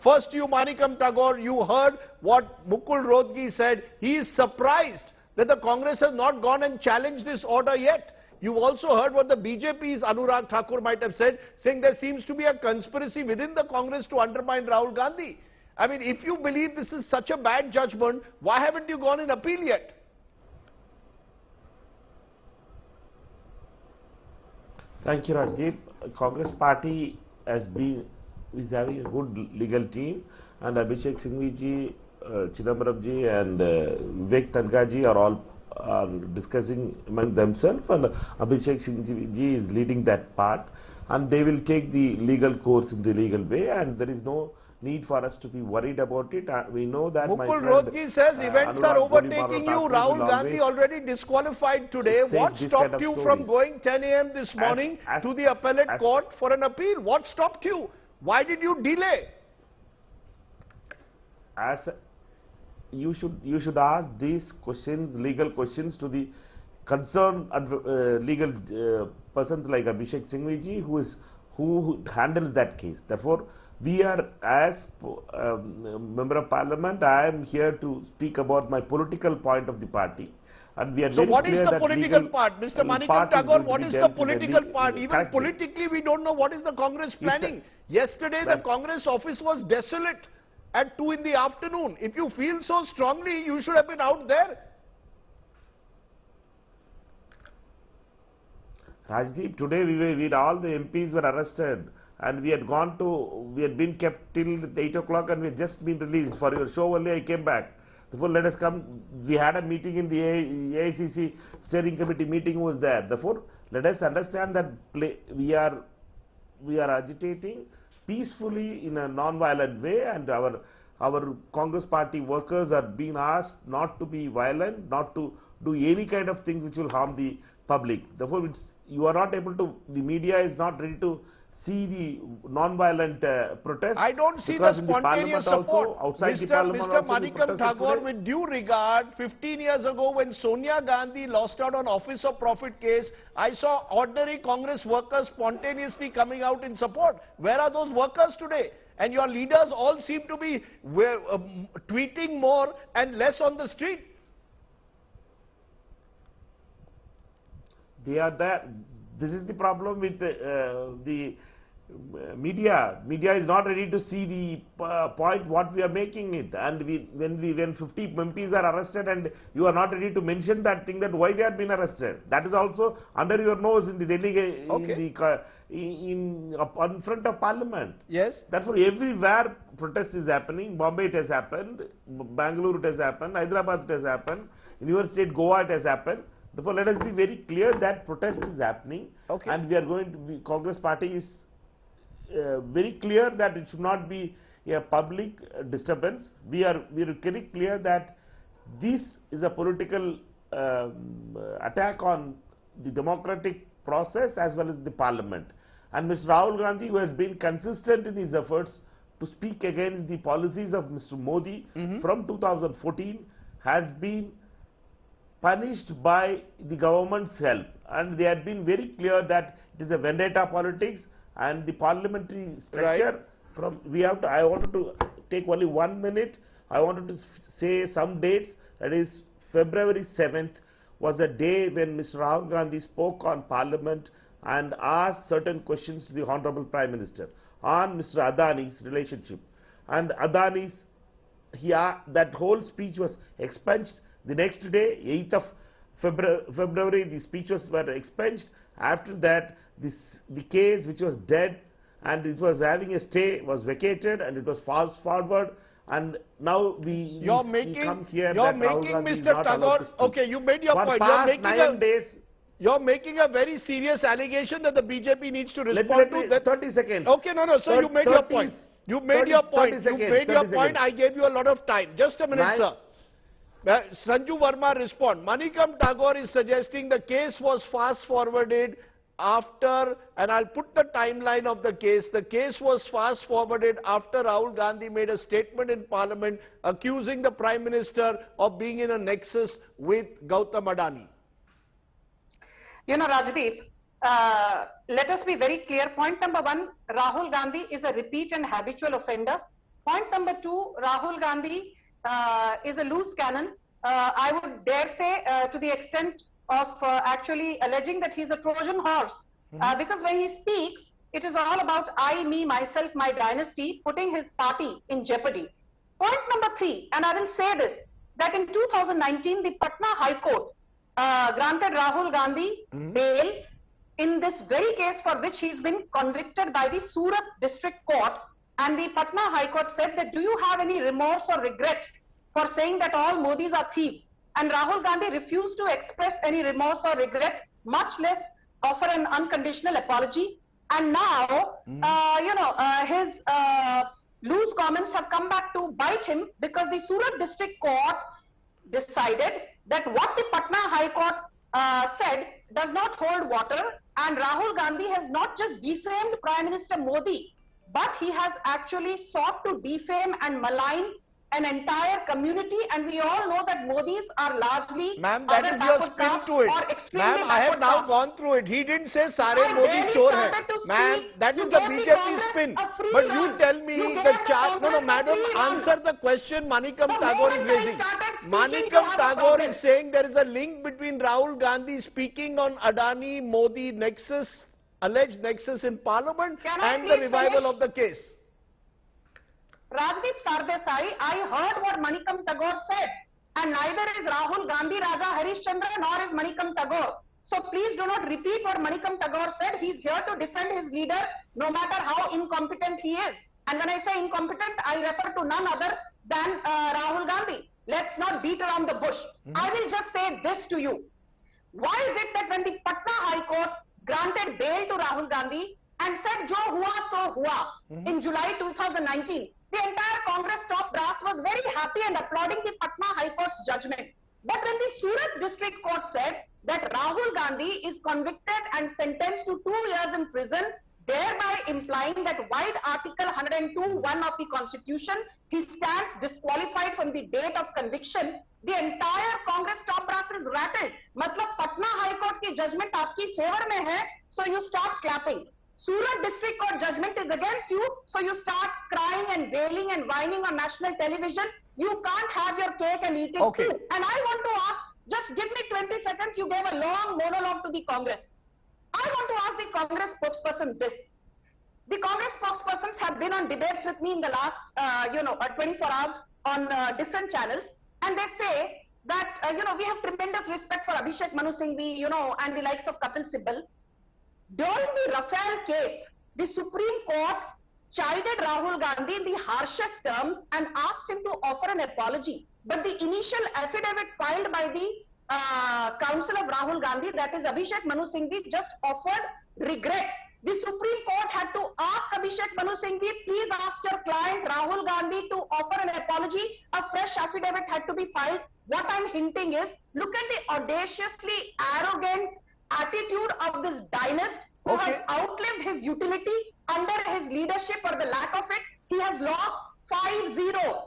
First, you, Manikam Tagore, you heard what Mukul Rohtgi said. He is surprised that the Congress has not gone and challenged this order yet. You've also heard what the BJP's Anurag Thakur might have said, saying there seems to be a conspiracy within the Congress to undermine Rahul Gandhi. I mean, if you believe this is such a bad judgment, why haven't you gone in appeal yet? Thank you, Rajdeep. Congress party is having a good legal team, and Abhishek Singhvi ji, Chidambaram ji, and Vivek Tanka ji are discussing among themselves, and Abhishek Singhvi ji is leading that part, and they will take the legal course in the legal way, and there is no need for us to be worried about it. We know that Mukul Rohtgi says events are overtaking you. Rahul Gandhi already disqualified today. What stopped you from going 10 a.m. this morning to the appellate court for an appeal? What stopped you? Why did you delay? You should ask these questions, legal questions, to the concerned legal persons like Abhishek Singhvi ji, who handles that case. Therefore, we are, as Member of Parliament, I am here to speak about my political point of the party. And we are so what is the political part? Mr. Manikam Tagore, what is the political part? Even politically, we don't know what is the Congress planning. Yesterday, the Congress office was desolate at 2 in the afternoon. If you feel so strongly, you should have been out there. Rajdeep, today all the MPs were arrested. And we had been kept till 8 o'clock, and we had just been released. For your show only I came back. Therefore, let us come. We had a meeting in the AICC steering committee meeting was there. Therefore, let us understand that we are agitating peacefully in a non-violent way, and our Congress party workers are being asked not to be violent, not to do any kind of things which will harm the public. Therefore, you are not able to. The media is not ready to see the non-violent protest. I don't see the spontaneous support. Mr. Manikam Tagore, with due regard, 15 years ago when Sonia Gandhi lost out on Office of Profit case, I saw ordinary Congress workers spontaneously coming out in support. Where are those workers today? And your leaders all seem to be tweeting more and less on the street. They are there. This is the problem with the media. Media is not ready to see the point what we are making it, and when 50 MPs are arrested and you are not ready to mention that thing, that why they have been arrested, that is also under your nose in the Delhi, in front of Parliament. Yes. Therefore, everywhere protest is happening. Bombay it has happened, Bangalore it has happened, Hyderabad it has happened, in your state Goa it has happened. Therefore, let us be very clear that protest is happening, and we are going to. Congress party is very clear that it should not be a public disturbance. We are very clear that this is a political attack on the democratic process as well as the Parliament. And Mr. Rahul Gandhi, who has been consistent in his efforts to speak against the policies of Mr. Modi from 2014, has been punished by the government's help, and they had been very clear that it is a vendetta politics, and the parliamentary structure I wanted to take only 1 minute. I wanted to say some dates. That is, February 7th was a day when Mr. Rahul Gandhi spoke on Parliament and asked certain questions to the Honorable Prime Minister on Mr. Adani's relationship, and Adani's that whole speech was expunged. The next day, 8th of February, the speeches were expunged. After that, the case, which was dead and it was having a stay, was vacated, and it was fast forward. And now we come here. You're making, Mr. Tagore. Okay, you made your point. You're making a very serious allegation that the BJP needs to respond to. That 30 seconds. Okay, no. So you made your point. You made your point. You made your point. I gave you a lot of time. Just a minute, sir. Sanju Verma respond. Manikam Tagore is suggesting the case was fast forwarded after, and I'll put the timeline of the case. The case was fast forwarded after Rahul Gandhi made a statement in Parliament accusing the Prime Minister of being in a nexus with Gautam Adani. You know, Rajdeep, let us be very clear. Point number one, Rahul Gandhi is a repeat and habitual offender. Point number two, Rahul Gandhi is a loose cannon. I would dare say to the extent of actually alleging that he's a Trojan horse. Because when he speaks, it is all about I, me, myself, my dynasty, putting his party in jeopardy. Point number three, and I will say this, that in 2019, the Patna High Court granted Rahul Gandhi bail in this very case for which he's been convicted by the Surat District Court. And the Patna High Court said that, do you have any remorse or regret for saying that all Modis are thieves? And Rahul Gandhi refused to express any remorse or regret, much less offer an unconditional apology. And now, his loose comments have come back to bite him, because the Surat District Court decided that what the Patna High Court said does not hold water, and Rahul Gandhi has not just defamed Prime Minister Modi, but he has actually sought to defame and malign an entire community, and we all know that Modis are largely Ma'am, that is your spin to it. Ma'am, I have now gone through it. He didn't say Sare Modi chor hai. Ma'am, that is the BJP spin. But you tell me the chart. No, madam, answer the question Manikam Tagore is raising. Manikam Tagore is saying there is a link between Rahul Gandhi speaking on Adani Modi nexus, alleged nexus in Parliament, and the revival of the case. Rajdeep Sardesai, I heard what Manikam Tagore said, and neither is Rahul Gandhi Raja Harishchandra nor is Manikam Tagore. So please do not repeat what Manikam Tagore said. He is here to defend his leader, no matter how incompetent he is. And when I say incompetent, I refer to none other than Rahul Gandhi. Let's not beat around the bush. I will just say this to you. Why is it that when the Patna High Court granted bail to Rahul Gandhi and said jo hua so hua in July 2019, the entire Congress top brass was very happy and applauding the Patna High Court's judgment. But when the Surat District Court said that Rahul Gandhi is convicted and sentenced to 2 years in prison, thereby implying that vide Article 102(1) of the Constitution, he stands disqualified from the date of conviction, the entire Congress top brass is rattled. Matlab Patna High Court ki judgment aapki favor mein hai, so you start clapping. Surat District Court judgment is against you, so you start crying and wailing and whining on national television. You can't have your cake and eat it too. And I want to ask, just give me 20 seconds, you gave a long monologue to the Congress. I want to ask the Congress spokesperson this. The Congress spokespersons have been on debates with me in the last, 24 hours on different channels, and they say that, we have tremendous respect for Abhishek Manu Singhvi, and the likes of Kapil Sibal. During the Rafale case, the Supreme Court chided Rahul Gandhi in the harshest terms and asked him to offer an apology. But the initial affidavit filed by the counsel of Rahul Gandhi, that is Abhishek Manu Singhvi, just offered regret. The Supreme Court had to ask Abhishek Manu Singhvi, please ask your client Rahul Gandhi to offer an apology. A fresh affidavit had to be filed. What I'm hinting is, look at the audaciously arrogant attitude of this dynast who has outlived his utility under his leadership or the lack of it. He has lost 5-0